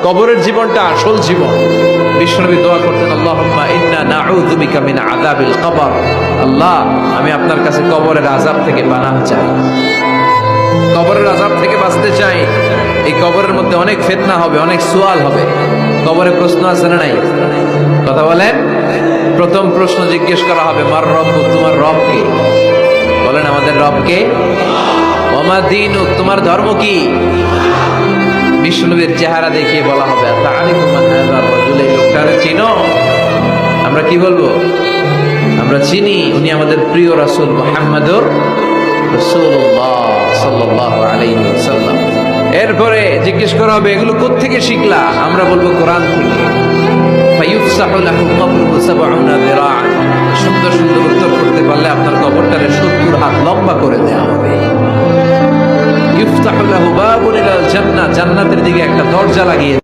কবরের জীবনটা আসল জীবন। বিশ্বনবী দোয়া করতেন, আল্লাহুম্মা ইন্না নাউযু বিকা মিন আযাবিল কবর। আল্লাহ, আমি আপনার কাছে কবরের আযাব থেকে পানাহ চাই, কবরের আযাব থেকে বাঁচতে চাই। এই কবরের মধ্যে অনেক ফিতনা হবে, অনেক সুয়াল হবে। কবরে প্রশ্ন আছে না নাই? কথা বলেন। প্রথম প্রশ্ন জিজ্ঞেস করা হবে, মার রব্বুক, তোমার রব কে? বলেন, আমাদের রব কে? ওমা দীনুক, তোমার ধর্ম কি? বিশ্বনবীর চেহারা দেখিয়ে বলা হবে, তাআরিফু মান হাযা রাজুল, এই লোকটারে চিনো? আমরা কি বলবো? আমরা চিনি, উনি আমাদের প্রিয় রাসূল মুহাম্মদুর রাসূলুল্লাহ সাল্লাল্লাহু আলাইহি ওয়াসাল্লাম। এরপরে জিজ্ঞেস করা হবে, এগুলো কোত্থেকে শিখলা? আমরা বলবো কোরআন থেকে। ফায়ুফসাহু লাহু কবরুহু ৭০ যিরাআন। সুন্দর সুন্দর উত্তর করতে পারলে আপনার কবরটারে ৭০ হাত লম্বা করে দেওয়া হবে। ইফতাহু লাহু বাবুন ইলাল জান্নাহ, জান্নাতের দিকে একটা দরজা লাগিয়ে